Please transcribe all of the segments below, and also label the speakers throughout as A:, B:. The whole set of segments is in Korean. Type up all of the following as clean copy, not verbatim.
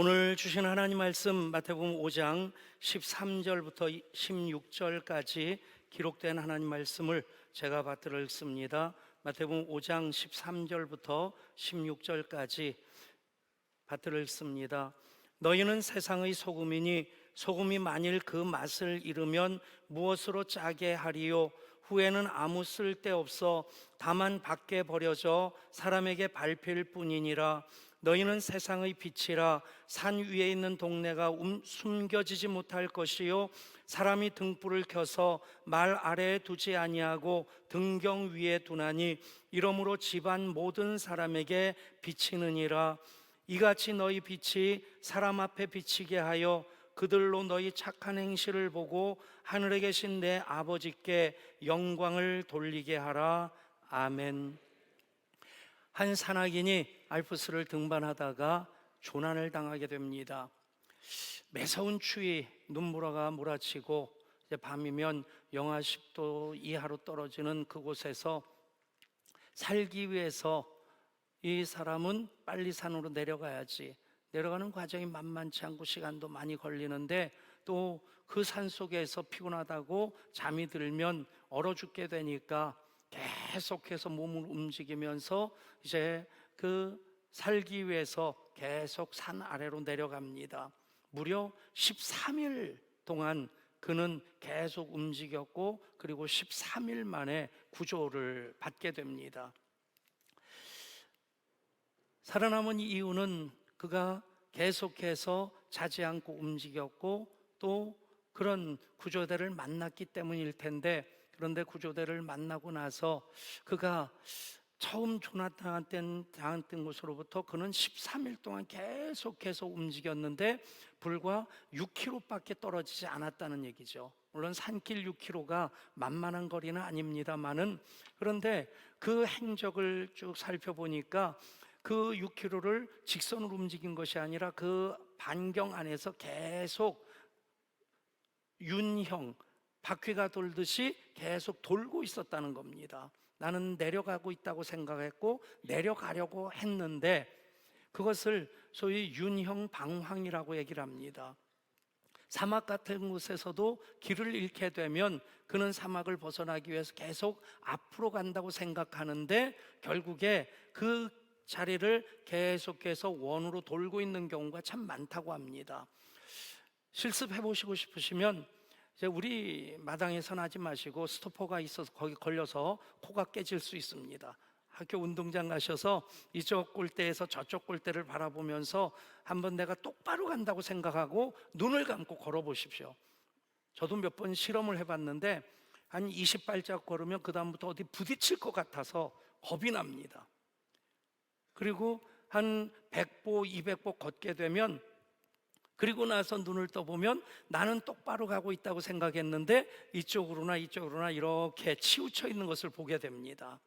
A: 오늘 주신 하나님 말씀 마태복음 5장 13절부터 16절까지 기록된 하나님 말씀을 제가 받들어 읽습니다. 마태복음 5장 13절부터 16절까지 받들어 읽습니다. 너희는 세상의 소금이니 소금이 만일 그 맛을 잃으면 무엇으로 짜게 하리요? 후에는 아무 쓸데없어 다만 밖에 버려져 사람에게 밟힐 뿐이니라. 너희는 세상의 빛이라. 산 위에 있는 동네가 숨겨지지 못할 것이요, 사람이 등불을 켜서 말 아래에 두지 아니하고 등경 위에 두나니 이러므로 집안 모든 사람에게 비치느니라. 이같이 너희 빛이 사람 앞에 비치게 하여 그들로 너희 착한 행실을 보고 하늘에 계신 내 아버지께 영광을 돌리게 하라. 아멘. 한 산악인이 알프스를 등반하다가 조난을 당하게 됩니다. 매서운 추위, 눈보라가 몰아치고 이제 밤이면 영하 10도 이하로 떨어지는 그곳에서 살기 위해서 이 사람은 빨리 산으로 내려가야지, 내려가는 과정이 만만치 않고 시간도 많이 걸리는데 또 그 산 속에서 피곤하다고 잠이 들면 얼어 죽게 되니까 계속해서 몸을 움직이면서 이제 그 살기 위해서 계속 산 아래로 내려갑니다. 무려 13일 동안 그는 계속 움직였고 그리고 13일 만에 구조를 받게 됩니다. 살아남은 이유는 그가 계속해서 자지 않고 움직였고 또 그런 구조대를 만났기 때문일 텐데, 그런데 구조대를 만나고 나서 그가 처음 조난당했던 곳으로부터 그는 13일 동안 계속해서 움직였는데 불과 6km밖에 떨어지지 않았다는 얘기죠. 물론 산길 6km가 만만한 거리는 아닙니다만은, 그런데 그 행적을 쭉 살펴보니까 그 6km를 직선으로 움직인 것이 아니라 그 반경 안에서 계속 윤형, 바퀴가 돌듯이 계속 돌고 있었다는 겁니다. 나는 내려가고 있다고 생각했고 내려가려고 했는데 그것을 소위 윤형 방황이라고 얘기를 합니다. 사막 같은 곳에서도 길을 잃게 되면 그는 사막을 벗어나기 위해서 계속 앞으로 간다고 생각하는데 결국에 그 자리를 계속해서 원으로 돌고 있는 경우가 참 많다고 합니다. 실습해 보시고 싶으시면 이제 우리 마당에서는 하지 마시고 스토퍼가 있어서 거기 걸려서 코가 깨질 수 있습니다. 학교 운동장 가셔서 이쪽 골대에서 저쪽 골대를 바라보면서 한번 내가 똑바로 간다고 생각하고 눈을 감고 걸어 보십시오. 저도 몇 번 실험을 해봤는데 한 20발짝 걸으면 그 다음부터 어디 부딪힐 것 같아서 겁이 납니다. 그리고 한 100보, 200보 걷게 되면, 그리고 나서 눈을 떠보면 나는 똑바로 가고 있다고 생각했는데 이쪽으로나 이쪽으로나 이렇게 치우쳐 있는 것을 보게 됩니다.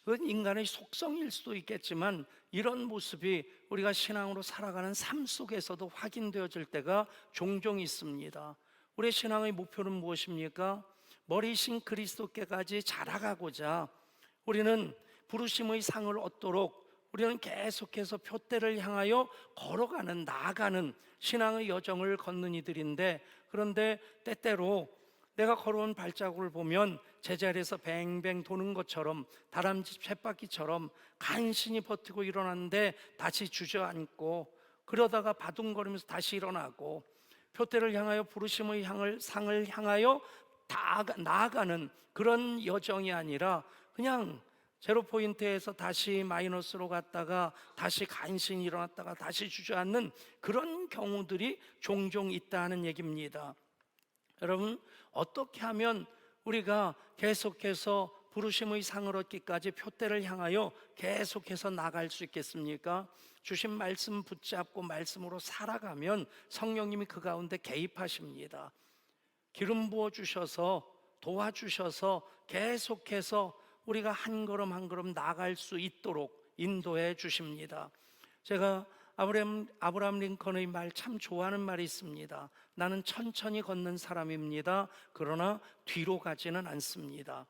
A: 그건 인간의 속성일 수도 있겠지만 이런 모습이 우리가 신앙으로 살아가는 삶 속에서도 확인되어질 때가 종종 있습니다. 우리의 신앙의 목표는 무엇입니까? 머리신 그리스도께까지 자라가고자 우리는 부르심의 상을 얻도록 우리는 계속해서 표대를 향하여 걸어가는, 나아가는 신앙의 여정을 걷는 이들인데, 그런데 때때로 내가 걸어온 발자국을 보면 제자리에서 뱅뱅 도는 것처럼, 다람쥐 쳇바퀴처럼 간신히 버티고 일어났는데 다시 주저앉고, 그러다가 바둥거리면서 다시 일어나고, 표대를 향하여 부르심의 상을 향하여 나아가는 그런 여정이 아니라 그냥 제로 포인트에서 다시 마이너스로 갔다가 다시 간신히 일어났다가 다시 주저앉는 그런 경우들이 종종 있다는 얘기입니다. 여러분, 어떻게 하면 우리가 계속해서 부르심의 상을 얻기까지 표대를 향하여 계속해서 나갈 수 있겠습니까? 주신 말씀 붙잡고 말씀으로 살아가면 성령님이 그 가운데 개입하십니다. 기름 부어 주셔서 도와주셔서 계속해서 우리가 한 걸음 한 걸음 나아갈 수 있도록 인도해 주십니다. 제가 아브라함 링컨의 말 참 좋아하는 말이 있습니다. 나는 천천히 걷는 사람입니다. 그러나 뒤로 가지는 않습니다.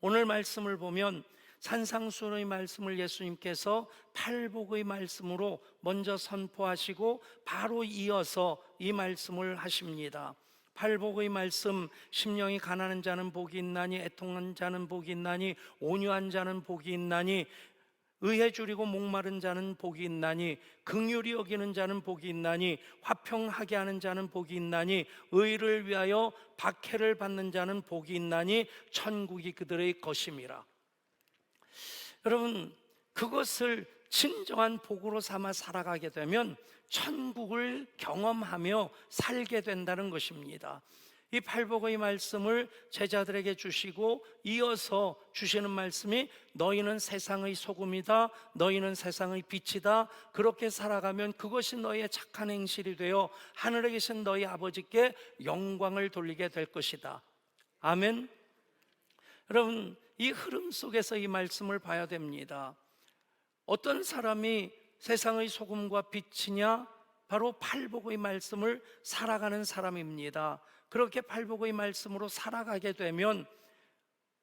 A: 오늘 말씀을 보면 산상수훈의 말씀을 예수님께서 팔복의 말씀으로 먼저 선포하시고 바로 이어서 이 말씀을 하십니다. 팔복의 말씀, 심령이 가난한 자는 복이 있나니, 애통한 자는 복이 있나니, 온유한 자는 복이 있나니, 의에 줄이고 목마른 자는 복이 있나니, 긍휼히 여기는 자는 복이 있나니, 화평하게 하는 자는 복이 있나니, 의를 위하여 박해를 받는 자는 복이 있나니, 천국이 그들의 것임이라. 여러분, 그것을 진정한 복으로 삼아 살아가게 되면 천국을 경험하며 살게 된다는 것입니다. 이 팔복의 말씀을 제자들에게 주시고 이어서 주시는 말씀이 너희는 세상의 소금이다, 너희는 세상의 빛이다. 그렇게 살아가면 그것이 너희의 착한 행실이 되어 하늘에 계신 너희 아버지께 영광을 돌리게 될 것이다. 아멘. 여러분, 이 흐름 속에서 이 말씀을 봐야 됩니다. 어떤 사람이 세상의 소금과 빛이냐? 바로 팔복의 말씀을 살아가는 사람입니다. 그렇게 팔복의 말씀으로 살아가게 되면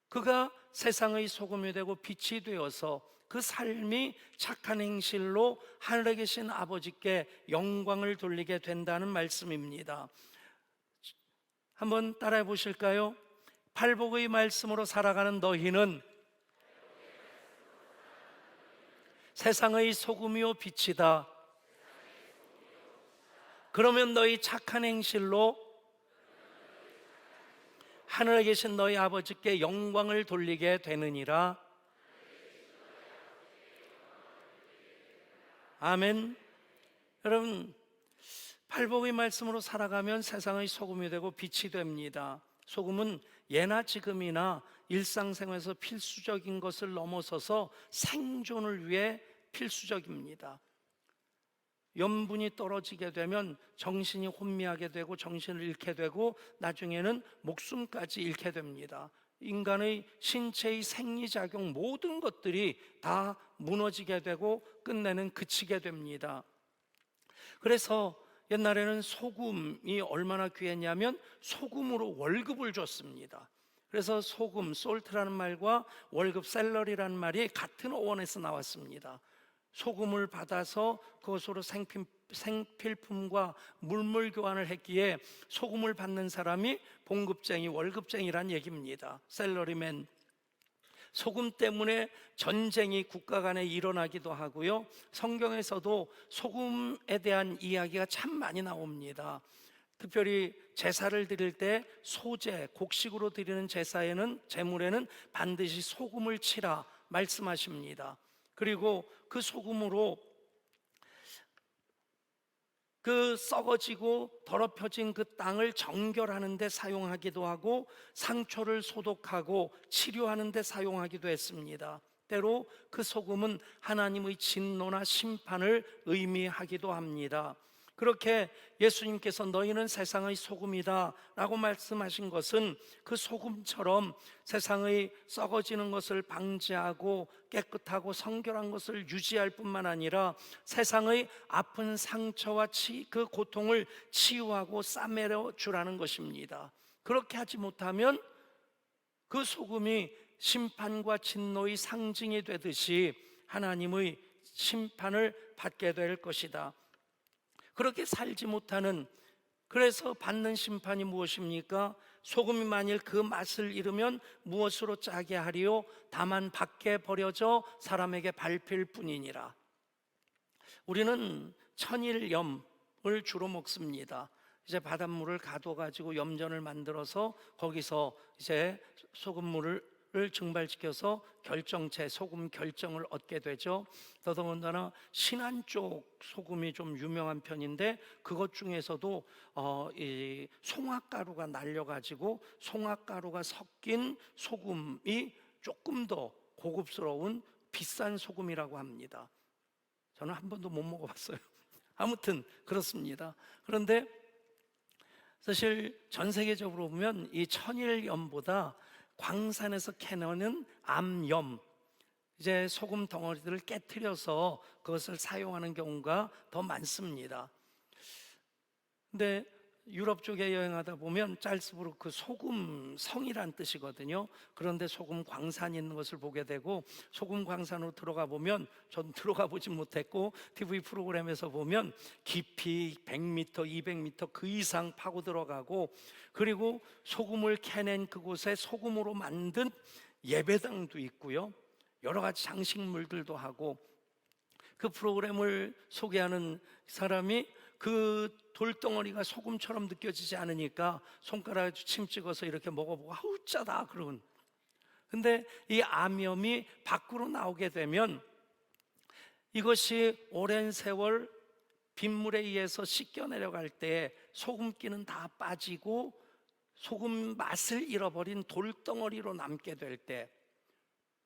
A: 그가 세상의 소금이 되고 빛이 되어서 그 삶이 착한 행실로 하늘에 계신 아버지께 영광을 돌리게 된다는 말씀입니다. 한번 따라해 보실까요? 팔복의 말씀으로 살아가는 너희는 세상의 소금이요 빛이다. 그러면 너희 착한 행실로 하늘에 계신 너희 아버지께 영광을 돌리게 되느니라. 아멘. 여러분, 팔복의 말씀으로 살아가면 세상의 소금이 되고 빛이 됩니다. 소금은 예나 지금이나 일상생활에서 필수적인 것을 넘어서서 생존을 위해 필수적입니다. 염분이 떨어지게 되면 정신이 혼미하게 되고 정신을 잃게 되고 나중에는 목숨까지 잃게 됩니다. 인간의 신체의 생리작용 모든 것들이 다 무너지게 되고 끝내는 그치게 됩니다. 그래서 옛날에는 소금이 얼마나 귀했냐면 소금으로 월급을 줬습니다. 그래서 소금, 솔트라는 말과 월급, 셀러리라는 말이 같은 어원에서 나왔습니다. 소금을 받아서 그것으로 생필품과 물물 교환을 했기에 소금을 받는 사람이 봉급쟁이, 월급쟁이란 얘기입니다. 셀러리맨. 소금 때문에 전쟁이 국가 간에 일어나기도 하고요. 성경에서도 소금에 대한 이야기가 참 많이 나옵니다. 특별히 제사를 드릴 때 소제, 곡식으로 드리는 제사에는, 제물에는 반드시 소금을 치라 말씀하십니다. 그리고 그 소금으로 그 썩어지고 더럽혀진 그 땅을 정결하는 데 사용하기도 하고 상처를 소독하고 치료하는 데 사용하기도 했습니다. 때로 그 소금은 하나님의 진노나 심판을 의미하기도 합니다. 그렇게 예수님께서 너희는 세상의 소금이다 라고 말씀하신 것은 그 소금처럼 세상의 썩어지는 것을 방지하고 깨끗하고 성결한 것을 유지할 뿐만 아니라 세상의 아픈 상처와 그 고통을 치유하고 싸매려 주라는 것입니다. 그렇게 하지 못하면 그 소금이 심판과 진노의 상징이 되듯이 하나님의 심판을 받게 될 것이다. 그렇게 살지 못하는, 그래서 받는 심판이 무엇입니까? 소금이 만일 그 맛을 잃으면 무엇으로 짜게 하리요? 다만 밖에 버려져 사람에게 밟힐 뿐이니라. 우리는 천일염을 주로 먹습니다. 이제 바닷물을 가둬가지고 염전을 만들어서 거기서 이제 소금물을 증발시켜서 결정체, 소금 결정을 얻게 되죠. 더더군다나 신안 쪽 소금이 좀 유명한 편인데 그것 중에서도 이 송화가루가 날려가지고 송화가루가 섞인 소금이 조금 더 고급스러운 비싼 소금이라고 합니다. 저는 한 번도 못 먹어봤어요. 아무튼 그렇습니다. 그런데 사실 전 세계적으로 보면 이 천일염보다 광산에서 캐내는 암염, 이제 소금 덩어리들을 깨트려서 그것을 사용하는 경우가 더 많습니다. 근데 유럽 쪽에 여행하다 보면 짤스부르크 소금 성이란 뜻이거든요. 그런데 소금 광산이 있는 것을 보게 되고, 소금 광산으로 들어가 보면, 전 들어가 보진 못했고 TV 프로그램에서 보면 깊이 100m, 200m 그 이상 파고 들어가고, 그리고 소금을 캐낸 그곳에 소금으로 만든 예배당도 있고요, 여러 가지 장식물들도 하고, 그 프로그램을 소개하는 사람이 그 돌덩어리가 소금처럼 느껴지지 않으니까 손가락에 침 찍어서 이렇게 먹어보고 아우 짜다 그러군. 근데 이 암염이 밖으로 나오게 되면 이것이 오랜 세월 빗물에 의해서 씻겨 내려갈 때 소금기는 다 빠지고 소금 맛을 잃어버린 돌덩어리로 남게 될 때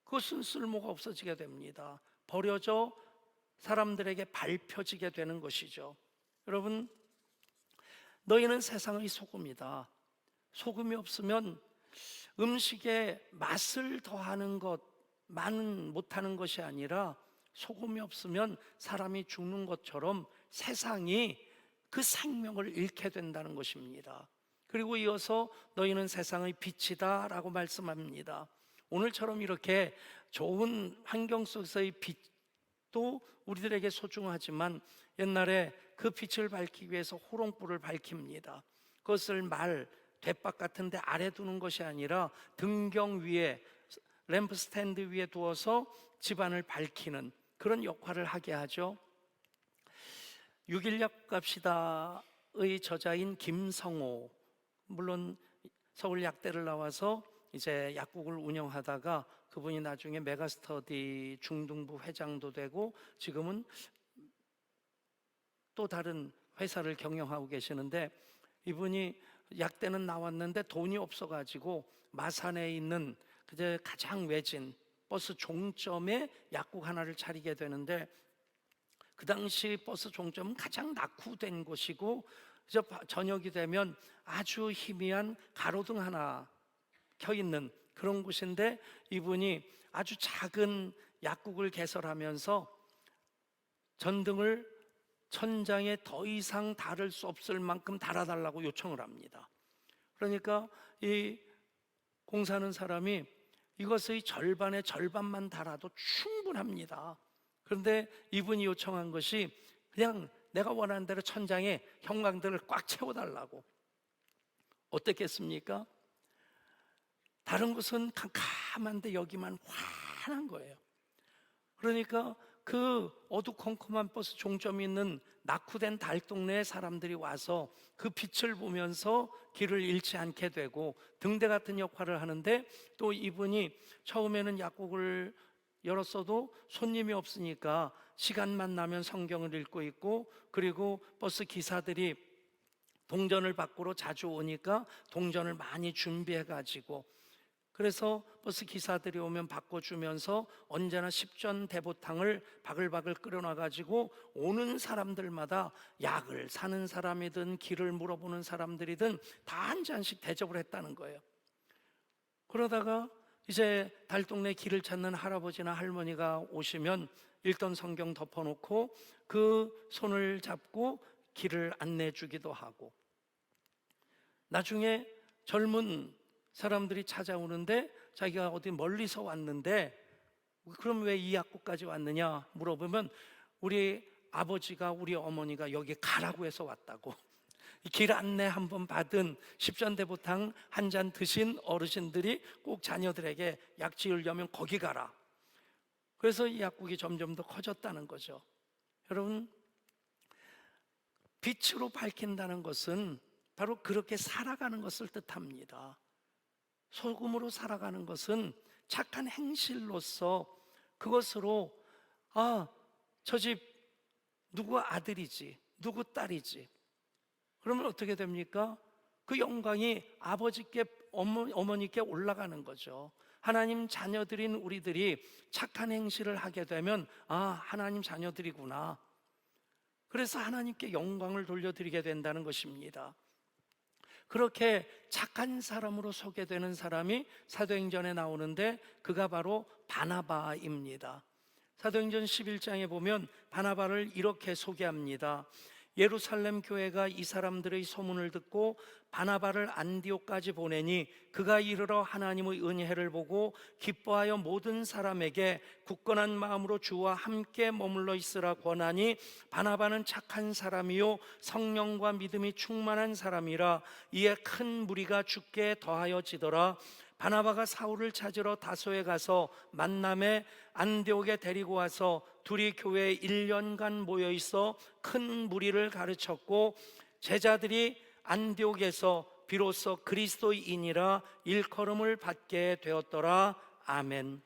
A: 그것은 쓸모가 없어지게 됩니다. 버려져 사람들에게 밟혀지게 되는 것이죠. 여러분, 너희는 세상의 소금이다. 소금이 없으면 음식에 맛을 더하는 것만 못하는 것이 아니라 소금이 없으면 사람이 죽는 것처럼 세상이 그 생명을 잃게 된다는 것입니다. 그리고 이어서 너희는 세상의 빛이다 라고 말씀합니다. 오늘처럼 이렇게 좋은 환경 속에서의 빛도 우리들에게 소중하지만 옛날에 그 빛을 밝히기 위해서 호롱불을 밝힙니다. 그것을 돛박 같은 데 아래 두는 것이 아니라 등경 위에, 램프 스탠드 위에 두어서 집안을 밝히는 그런 역할을 하게 하죠. 6.16 갑시다의 저자인 김성호, 물론 서울 약대를 나와서 이제 약국을 운영하다가 그분이 나중에 메가스터디 중등부 회장도 되고 지금은 또 다른 회사를 경영하고 계시는데, 이분이 약대는 나왔는데 돈이 없어가지고 마산에 있는 그제 가장 외진 버스 종점에 약국 하나를 차리게 되는데, 그 당시 버스 종점은 가장 낙후된 곳이고 저녁이 되면 아주 희미한 가로등 하나 켜 있는 그런 곳인데, 이분이 아주 작은 약국을 개설하면서 전등을 천장에 더 이상 달을 수 없을 만큼 달아달라고 요청을 합니다. 그러니까 이 공사하는 사람이 이것의 절반의 절반만 달아도 충분합니다. 그런데 이분이 요청한 것이 그냥 내가 원하는 대로 천장에 형광등을 꽉 채워달라고. 어떻겠습니까? 다른 곳은 캄캄한데 여기만 환한 거예요. 그러니까 그 어두컴컴한 버스 종점이 있는 낙후된 달동네에 사람들이 와서 그 빛을 보면서 길을 잃지 않게 되고 등대 같은 역할을 하는데, 또 이분이 처음에는 약국을 열었어도 손님이 없으니까 시간만 나면 성경을 읽고 있고, 그리고 버스 기사들이 동전을 밖으로 자주 오니까 동전을 많이 준비해 가지고, 그래서 버스 기사들이 오면 바꿔주면서 언제나 십전 대보탕을 바글바글 끓여놔가지고 오는 사람들마다 약을 사는 사람이든 길을 물어보는 사람들이든 다 한 잔씩 대접을 했다는 거예요. 그러다가 이제 달동네 길을 찾는 할아버지나 할머니가 오시면 읽던 성경 덮어놓고 그 손을 잡고 길을 안내해주기도 하고, 나중에 젊은 사람들이 찾아오는데 자기가 어디 멀리서 왔는데 그럼 왜 이 약국까지 왔느냐 물어보면 우리 아버지가 우리 어머니가 여기 가라고 해서 왔다고. 길 안내 한번 받은 십전대보탕 한 잔 드신 어르신들이 꼭 자녀들에게 약 지으려면 거기 가라. 그래서 이 약국이 점점 더 커졌다는 거죠. 여러분, 빛으로 밝힌다는 것은 바로 그렇게 살아가는 것을 뜻합니다. 소금으로 살아가는 것은 착한 행실로서 그것으로 저 집 누구 아들이지, 누구 딸이지. 그러면 어떻게 됩니까? 그 영광이 아버지께 어머니께 올라가는 거죠. 하나님 자녀들인 우리들이 착한 행실을 하게 되면 하나님 자녀들이구나. 그래서 하나님께 영광을 돌려드리게 된다는 것입니다. 그렇게 착한 사람으로 소개되는 사람이 사도행전에 나오는데 그가 바로 바나바입니다. 사도행전 11장에 보면 바나바를 이렇게 소개합니다. 예루살렘 교회가 이 사람들의 소문을 듣고 바나바를 안디옥까지 보내니 그가 이르러 하나님의 은혜를 보고 기뻐하여 모든 사람에게 굳건한 마음으로 주와 함께 머물러 있으라 권하니, 바나바는 착한 사람이요 성령과 믿음이 충만한 사람이라. 이에 큰 무리가 주께 더하여지더라. 바나바가 사울을 찾으러 다소에 가서 만남에 안디옥에 데리고 와서 둘이 교회에 1년간 모여 있어 큰 무리를 가르쳤고, 제자들이 안디옥에서 비로소 그리스도인이라 일컬음을 받게 되었더라. 아멘.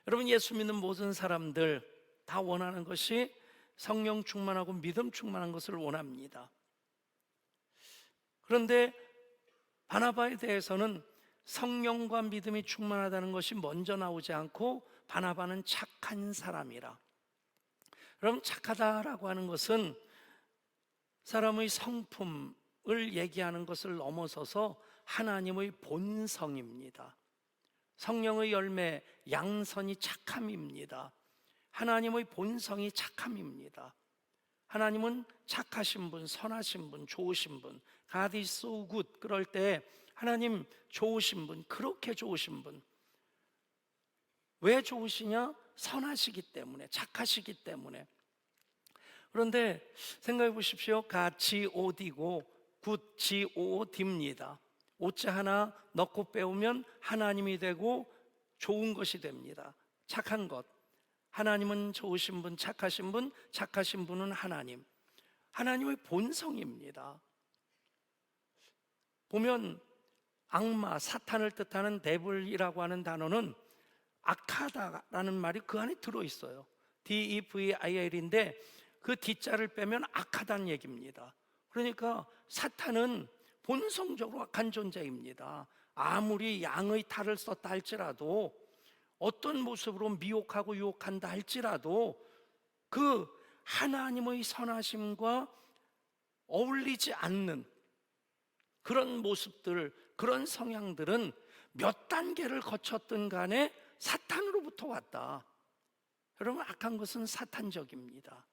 A: 여러분, 예수 믿는 모든 사람들 다 원하는 것이 성령 충만하고 믿음 충만한 것을 원합니다. 그런데 바나바에 대해서는 성령과 믿음이 충만하다는 것이 먼저 나오지 않고, 바나바는 착한 사람이라. 여러분, 착하다라고 하는 것은 사람의 성품을 얘기하는 것을 넘어서서 하나님의 본성입니다. 성령의 열매 양선이 착함입니다. 하나님의 본성이 착함입니다. 하나님은 착하신 분, 선하신 분, 좋으신 분, God is so good. 그럴 때 하나님 좋으신 분, 그렇게 좋으신 분. 왜 좋으시냐? 선하시기 때문에, 착하시기 때문에. 그런데 생각해 보십시오. 같이 오디고 굿지 오디입니다. 오자 하나 넣고 빼오면 하나님이 되고 좋은 것이 됩니다. 착한 것. 하나님은 좋으신 분, 착하신 분, 착하신 분은 하나님. 하나님의 본성입니다. 보면 악마, 사탄을 뜻하는 데블이라고 하는 단어는 악하다라는 말이 그 안에 들어있어요. DEVIL인데 그 D자를 빼면 악하다는 얘기입니다. 그러니까 사탄은 본성적으로 악한 존재입니다. 아무리 양의 탈을 썼다 할지라도, 어떤 모습으로 미혹하고 유혹한다 할지라도 그 하나님의 선하심과 어울리지 않는 그런 모습들, 그런 성향들은 몇 단계를 거쳤든 간에 사탄으로부터 왔다. 여러분, 악한 것은 사탄적입니다.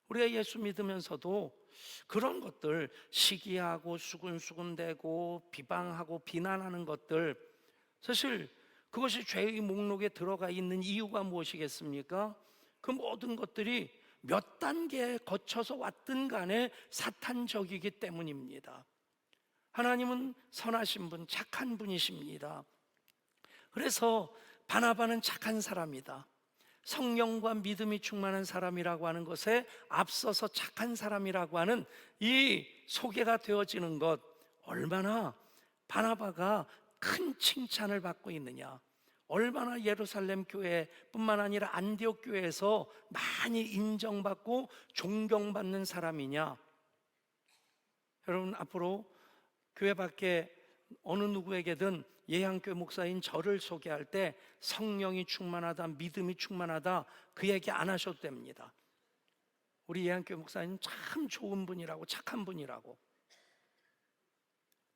A: 우리가 예수 믿으면서도 그런 것들, 시기하고 수근수근대고 비방하고 비난하는 것들, 사실 그것이 죄의 목록에 들어가 있는 이유가 무엇이겠습니까? 그 모든 것들이 몇 단계에 거쳐서 왔든 간에 사탄적이기 때문입니다. 하나님은 선하신 분, 착한 분이십니다. 그래서 바나바는 착한 사람이다. 성령과 믿음이 충만한 사람이라고 하는 것에 앞서서 착한 사람이라고 하는 이 소개가 되어지는 것, 얼마나 바나바가 큰 칭찬을 받고 있느냐, 얼마나 예루살렘 교회뿐만 아니라 안디옥 교회에서 많이 인정받고 존경받는 사람이냐. 여러분, 앞으로 교회 밖에 어느 누구에게든 예향교회 목사인 저를 소개할 때 성령이 충만하다, 믿음이 충만하다, 그 얘기 안 하셔도 됩니다. 우리 예향교회 목사님 참 좋은 분이라고, 착한 분이라고.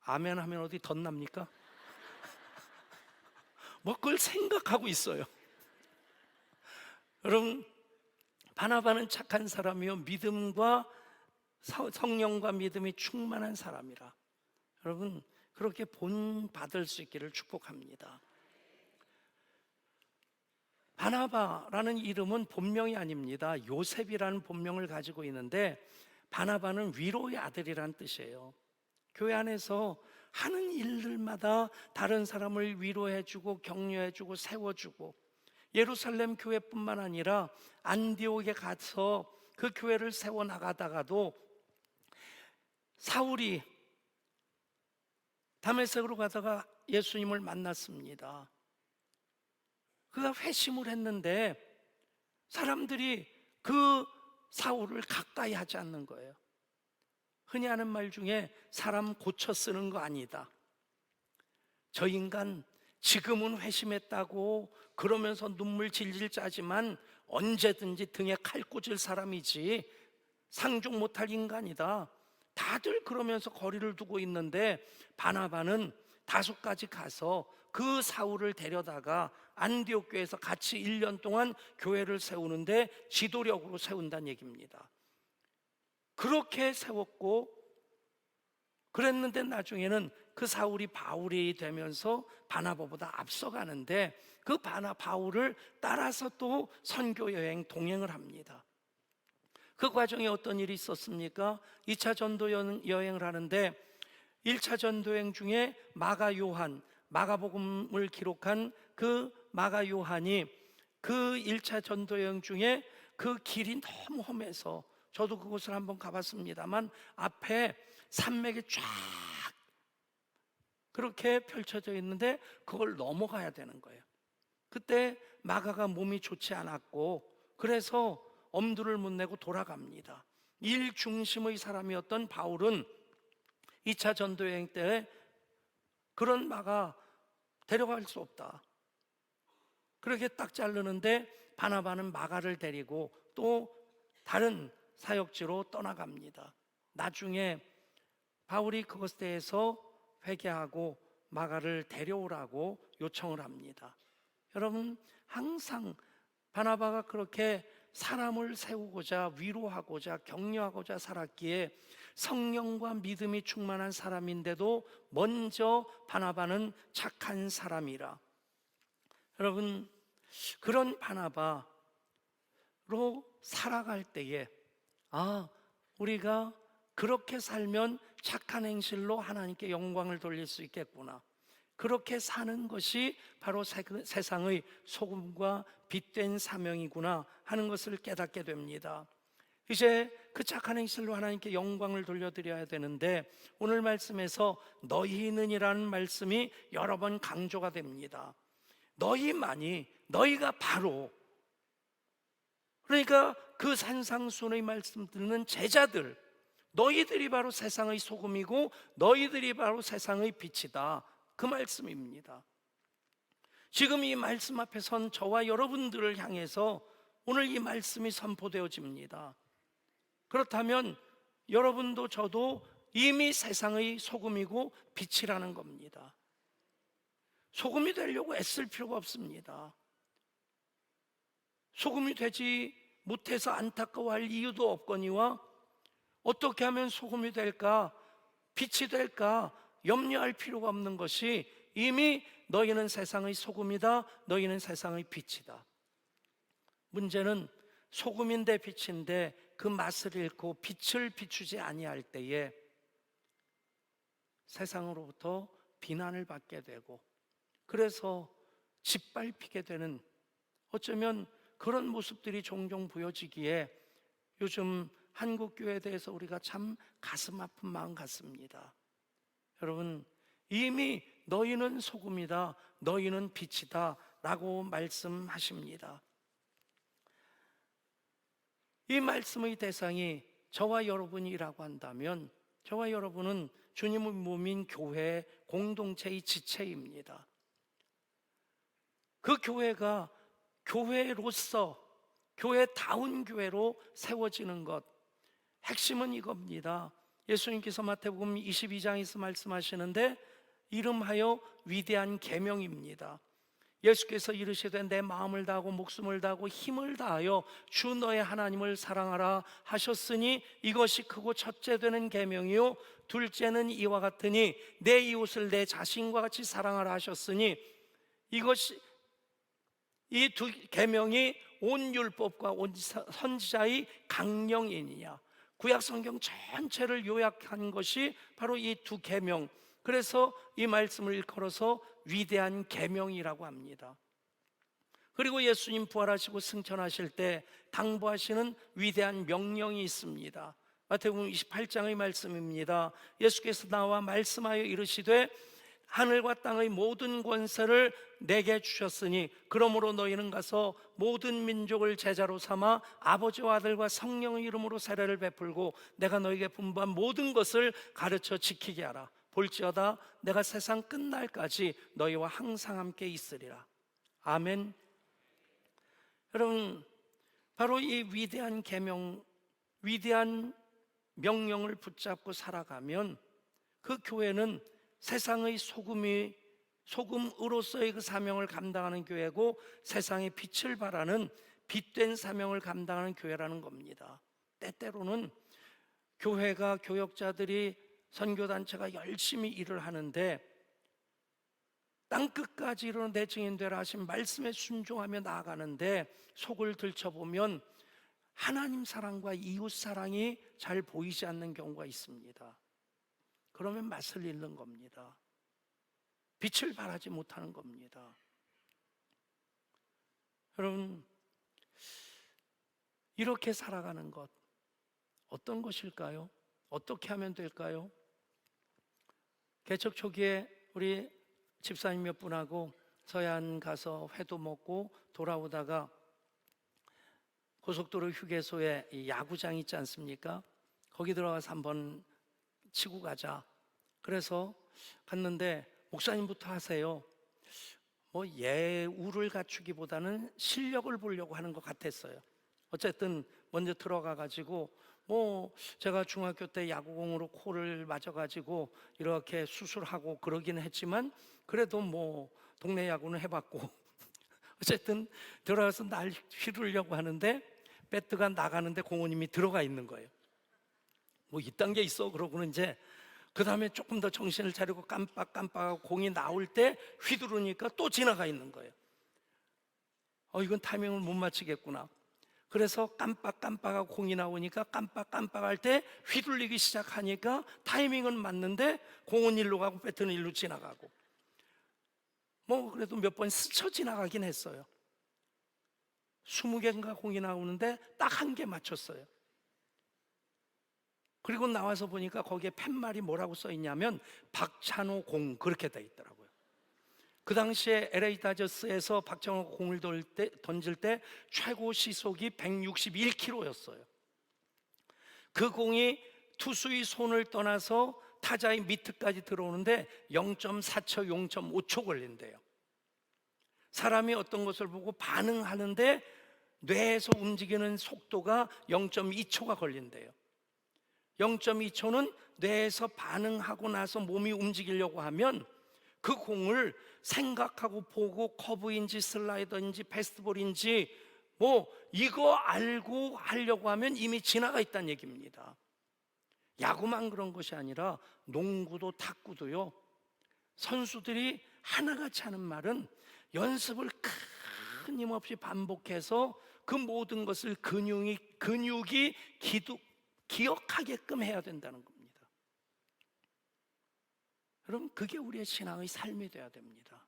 A: 아멘 하면 어디 덧납니까? 뭐 그걸 생각하고 있어요. 여러분, 바나바는 착한 사람이요 믿음과 성령과 믿음이 충만한 사람이라. 여러분, 그렇게 본받을 수 있기를 축복합니다. 바나바라는 이름은 본명이 아닙니다. 요셉이라는 본명을 가지고 있는데, 바나바는 위로의 아들이라는 뜻이에요. 교회 안에서 하는 일들마다 다른 사람을 위로해주고 격려해주고 세워주고, 예루살렘 교회뿐만 아니라 안디옥에 가서 그 교회를 세워나가다가도 사울이 다메섹으로 가다가 예수님을 만났습니다. 그가 회심을 했는데 사람들이 그 사울을 가까이 하지 않는 거예요. 흔히 하는 말 중에 사람 고쳐 쓰는 거 아니다. 저 인간 지금은 회심했다고 그러면서 눈물 질질 짜지만 언제든지 등에 칼 꽂을 사람이지 상종 못할 인간이다. 다들 그러면서 거리를 두고 있는데 바나바는 다소까지 가서 그 사울을 데려다가 안디옥 교회에서 같이 1년 동안 교회를 세우는데 지도력으로 세운다는 얘기입니다. 그 그렇게 세웠고, 그랬는데 나중에는 그 사울이 바울이 되면서 바나바보다 앞서가는데, 그 바울을 따라서 또 선교 여행 동행을 합니다. 그 과정에 어떤 일이 있었습니까? 2차 전도 여행을 하는데 1차 전도 여행 중에 마가 요한, 마가복음을 기록한 그 마가 요한이 그 1차 전도 여행 중에 그 길이 너무 험해서, 저도 그곳을 한번 가봤습니다만, 앞에 산맥이 쫙 그렇게 펼쳐져 있는데 그걸 넘어가야 되는 거예요. 그때 마가가 몸이 좋지 않았고, 그래서 엄두를 못 내고 돌아갑니다. 일 중심의 사람이었던 바울은 2차 전도 여행 때 그런 마가 데려갈 수 없다, 그렇게 딱 자르는데, 바나바는 마가를 데리고 또 다른 사역지로 떠나갑니다. 나중에 바울이 그것에 대해서 회개하고 마가를 데려오라고 요청을 합니다. 여러분, 항상 바나바가 그렇게 사람을 세우고자, 위로하고자, 격려하고자 살았기에 성령과 믿음이 충만한 사람인데도 먼저 바나바는 착한 사람이라. 여러분, 그런 바나바로 살아갈 때에 우리가 그렇게 살면 착한 행실로 하나님께 영광을 돌릴 수 있겠구나, 그렇게 사는 것이 바로 세상의 소금과 빛된 사명이구나 하는 것을 깨닫게 됩니다. 이제 그 착한 행실로 하나님께 영광을 돌려드려야 되는데, 오늘 말씀에서 너희는이라는 말씀이 여러 번 강조가 됩니다. 너희가 바로, 그러니까 그 산상수훈의 말씀 듣는 제자들, 너희들이 바로 세상의 소금이고 너희들이 바로 세상의 빛이다, 그 말씀입니다. 지금 이 말씀 앞에 선 저와 여러분들을 향해서 오늘 이 말씀이 선포되어집니다. 그렇다면 여러분도 저도 이미 세상의 소금이고 빛이라는 겁니다. 소금이 되려고 애쓸 필요가 없습니다. 소금이 되지 못해서 안타까워할 이유도 없거니와, 어떻게 하면 소금이 될까, 빛이 될까 염려할 필요가 없는 것이, 이미 너희는 세상의 소금이다, 너희는 세상의 빛이다. 문제는 소금인데 빛인데 그 맛을 잃고 빛을 비추지 아니할 때에 세상으로부터 비난을 받게 되고, 그래서 짓밟히게 되는, 어쩌면 그런 모습들이 종종 보여지기에 요즘 한국교회에 대해서 우리가 참 가슴 아픈 마음 같습니다. 여러분, 이미 너희는 소금이다, 너희는 빛이다 라고 말씀하십니다. 이 말씀의 대상이 저와 여러분이라고 한다면, 저와 여러분은 주님의 몸인 교회 공동체의 지체입니다. 그 교회가 교회로서, 교회다운 교회로 세워지는 것, 핵심은 이겁니다. 예수님께서 마태복음 22장에서 말씀하시는데, 이름하여 위대한 계명입니다. 예수께서 이르시되 내 마음을 다하고 목숨을 다하고 힘을 다하여 주 너의 하나님을 사랑하라 하셨으니 이것이 크고 첫째 되는 계명이요 둘째는 이와 같으니 내 이웃을 내 자신과 같이 사랑하라 하셨으니, 이것이, 이 두 계명이 온 율법과 온 선지자의 강령이니라. 구약 성경 전체를 요약한 것이 바로 이 두 계명, 그래서 이 말씀을 일컬어서 위대한 계명이라고 합니다. 그리고 예수님 부활하시고 승천하실 때 당부하시는 위대한 명령이 있습니다. 마태복음 28장의 말씀입니다. 예수께서 나와 말씀하여 이르시되 하늘과 땅의 모든 권세를 내게 주셨으니 그러므로 너희는 가서 모든 민족을 제자로 삼아 아버지와 아들과 성령의 이름으로 세례를 베풀고 내가 너희에게 분부한 모든 것을 가르쳐 지키게 하라. 볼지어다 내가 세상 끝날까지 너희와 항상 함께 있으리라. 아멘. 여러분, 바로 이 위대한 계명, 위대한 명령을 붙잡고 살아가면 그 교회는 세상의 소금으로서의 그 사명을 감당하는 교회고, 세상의 빛을 발하는 빛된 사명을 감당하는 교회라는 겁니다. 때때로는 교회가, 교역자들이, 선교단체가 열심히 일을 하는데 땅끝까지 이르러 내 증인 되라 하신 말씀에 순종하며 나아가는데 속을 들춰보면 하나님 사랑과 이웃 사랑이 잘 보이지 않는 경우가 있습니다. 그러면 맛을 잃는 겁니다. 빛을 발하지 못하는 겁니다. 여러분, 이렇게 살아가는 것 어떤 것일까요? 어떻게 하면 될까요? 개척 초기에 우리 집사님 몇 분하고 서해안 가서 회도 먹고 돌아오다가 고속도로 휴게소에 이 야구장 있지 않습니까? 거기 들어가서 한번 치고 가자. 그래서 갔는데 목사님부터 하세요. 뭐 예우를 갖추기보다는 실력을 보려고 하는 것 같았어요. 어쨌든 먼저 들어가 가지고 뭐 제가 중학교 때 야구공으로 코를 맞아 가지고 이렇게 수술하고 그러긴 했지만 그래도 뭐 동네 야구는 해봤고 어쨌든 들어가서 날 휘두르려고 하는데 배트가 나가는데 공원님이 들어가 있는 거예요. 뭐 이딴 게 있어. 그러고는 이제 그 다음에 조금 더 정신을 차리고 깜빡깜빡하고 공이 나올 때 휘두르니까 또 지나가 있는 거예요. 이건 타이밍을 못 맞추겠구나. 그래서 깜빡깜빡하고 공이 나오니까 깜빡깜빡할 때 휘둘리기 시작하니까 타이밍은 맞는데 공은 일로 가고 배트는 일로 지나가고 뭐 그래도 몇 번 스쳐 지나가긴 했어요. 20개인가 공이 나오는데 딱 1개 맞췄어요. 그리고 나와서 보니까 거기에 팻말이 뭐라고 써 있냐면 박찬호 공 그렇게 돼 있더라고요. 그 당시에 LA 다저스에서 박찬호 공을 던질 때 최고 시속이 161km였어요. 그 공이 투수의 손을 떠나서 타자의 미트까지 들어오는데 0.4초, 0.5초 걸린대요. 사람이 어떤 것을 보고 반응하는데 뇌에서 움직이는 속도가 0.2초가 걸린대요. 0.2초는 뇌에서 반응하고 나서 몸이 움직이려고 하면 그 공을 생각하고 보고 커브인지 슬라이더인지 패스트볼인지 뭐 이거 알고 하려고 하면 이미 지나가 있다는 얘기입니다. 야구만 그런 것이 아니라 농구도 탁구도요. 선수들이 하나같이 하는 말은 연습을 끊임없이 반복해서 그 모든 것을 근육이 기억하게끔 해야 된다는 겁니다. 여러분, 그게 우리의 신앙의 삶이 되어야 됩니다.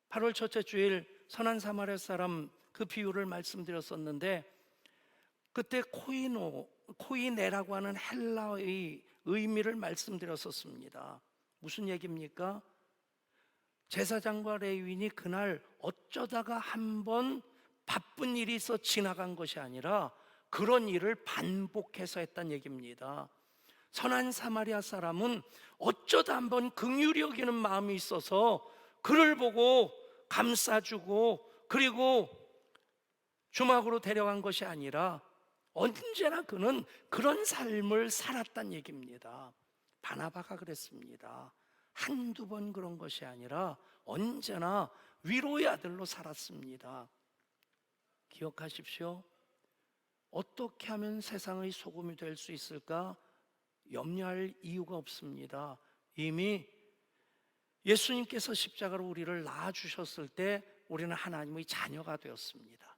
A: 8월 첫째 주일 선한 사마리아 사람 그 비유를 말씀드렸었는데 그때 코이네라고 하는 헬라의 의미를 말씀드렸었습니다. 무슨 얘기입니까? 제사장과 레위인이 그날 어쩌다가 한번 바쁜 일이 있어 지나간 것이 아니라 그런 일을 반복해서 했다는 얘기입니다. 선한 사마리아 사람은 어쩌다 한번 긍휼히 여기는 마음이 있어서 그를 보고 감싸주고 그리고 주막으로 데려간 것이 아니라 언제나 그는 그런 삶을 살았단 얘기입니다. 바나바가 그랬습니다. 한두 번 그런 것이 아니라 언제나 위로의 아들로 살았습니다. 기억하십시오. 어떻게 하면 세상의 소금이 될 수 있을까? 염려할 이유가 없습니다. 이미 예수님께서 십자가로 우리를 낳아주셨을 때 우리는 하나님의 자녀가 되었습니다.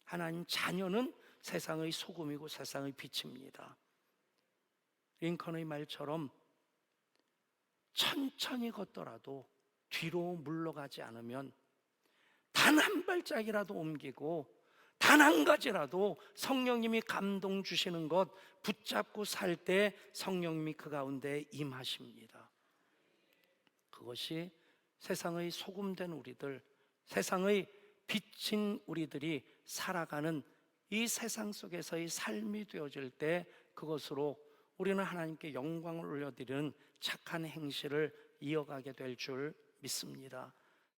A: 하나님 자녀는 세상의 소금이고 세상의 빛입니다. 링컨의 말처럼 천천히 걷더라도 뒤로 물러가지 않으면 단 한 발짝이라도 옮기고 단 한 가지라도 성령님이 감동 주시는 것 붙잡고 살 때 성령님이 그 가운데 임하십니다. 그것이 세상의 소금된 우리들, 세상의 빛인 우리들이 살아가는 이 세상 속에서의 삶이 되어질 때 그것으로 우리는 하나님께 영광을 올려드리는 착한 행실을 이어가게 될 줄 믿습니다.